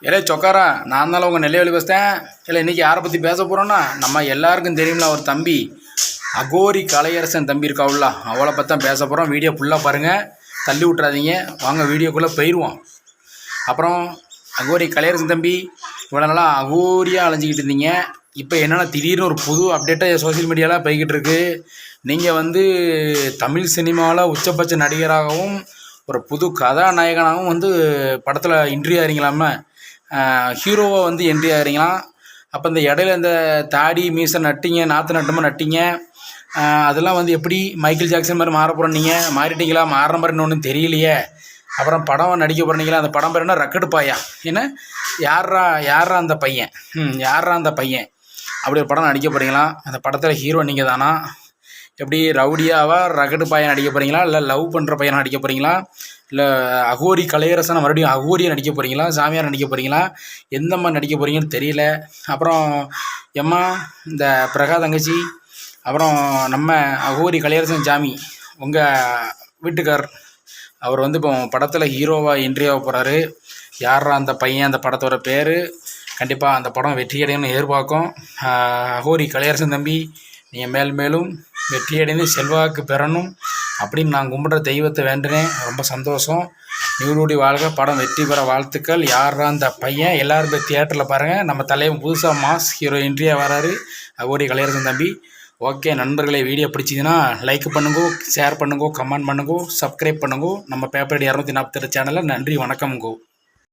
ஏலே சொக்காரா, நான் தான் உங்கள் நெல்லைவேலி பேசுகிறேன். இல்லை இன்றைக்கி யாரை பற்றி பேச போகிறோன்னா, நம்ம எல்லாருக்கும் தெரியும்ல ஒரு தம்பி அகோரி கலையரசன் தம்பி இருக்காவுல்ல, அவளை பற்றி தான் பேச போகிறோம். வீடியோ ஃபுல்லாக பாருங்கள், தள்ளி விட்றாதீங்க. வாங்க வீடியோக்குள்ளே போயிடுவோம். அப்புறம் அகோரி கலையரசன் தம்பி இவ்வளோ நாளாக அகோரியாக அலைஞ்சிக்கிட்டு இருந்தீங்க. இப்போ என்னென்னா திடீர்னு ஒரு புது அப்டேட்டாக சோசியல் மீடியாவில் போய்கிட்டு இருக்கு. நீங்கள் வந்து தமிழ் சினிமாவில் உச்சபட்ச நடிகராகவும் ஒரு புது கதாநாயகனாகவும் வந்து படத்தில் இன்ட்ரி ஆகிறீங்களாம, ஹீரோவை வந்து என்ட்ரி ஆகிறீங்களாம். அப்போ இந்த இடையில இந்த தாடி மீசை நட்டிங்க, நாற்று நட்டமாக நட்டிங்க, அதெல்லாம் வந்து எப்படி மைக்கேல் ஜாக்சன் மாதிரி மாற போகிறீங்க? மாறிட்டீங்களா? மாறுற மாதிரி ஒன்றும் தெரியலையே. அப்புறம் படம் நடிக்க போகிறீங்களா? அந்த படம் பேர் என்ன? ரக்கெட்டு பாயா? என்ன யாரா அந்த பையன்? யாரா அந்த பையன்? அப்படி ஒரு படம் நடிக்க போகிறீங்களா? அந்த படத்தில் ஹீரோ நீங்கள் தானா? எப்படி ரவுடியாவா ரகடு பையன் நடிக்க போகிறீங்களா? இல்லை லவ் பண்ணுற பையனை நடிக்க போகிறீங்களா? இல்லை அகோரி கலையரசனை மறுபடியும் அகோரியை நடிக்க போகிறீங்களா? சாமியார் நடிக்க போகிறீங்களா? எந்த மாதிரி நடிக்க போகிறீங்கன்னு தெரியல. அப்புறம் எம்மா இந்த பிரகா தங்கச்சி, அப்புறம் நம்ம அகோரி கலையரசன் சாமி உங்கள் வீட்டுக்கார், அவர் வந்து இப்போ படத்தில் ஹீரோவாக என்ட்ரி ஆக போகிறாரு. யாரா அந்த பையன்? அந்த படத்தோட பேர் கண்டிப்பாக அந்த படம் வெற்றி அடையணும்னு எதிர்பார்க்கும். அகோரி கலையரசன் தம்பி, நீங்கள் மேலும் வெற்றியடைந்து செல்வாக்கு பெறணும் அப்படின்னு நான் கும்பிட்ற தெய்வத்தை வேண்டுனேன். ரொம்ப சந்தோஷம். நீடூடி வாழ்க, படம் வெற்றி பெற வாழ்த்துக்கள். யாரா அந்த பையன்? எல்லோரும் போய் தியேட்டரில் பாருங்கள். நம்ம தலைவன் புதுசாக மாஸ் ஹீரோ என்ட்ரியாக வராரு, அகோரி கலையரசன் தம்பி. ஓகே நண்பர்களே, வீடியோ பிடிச்சிதுன்னா லைக் பண்ணுங்கோ, ஷேர் பண்ணுங்கோ, கமெண்ட் பண்ணுங்கோ, சப்ஸ்கிரைப் பண்ணுங்கோ நம்ம பேப்பர் 248 சேனலில். நன்றி, வணக்கம்ங்கோ.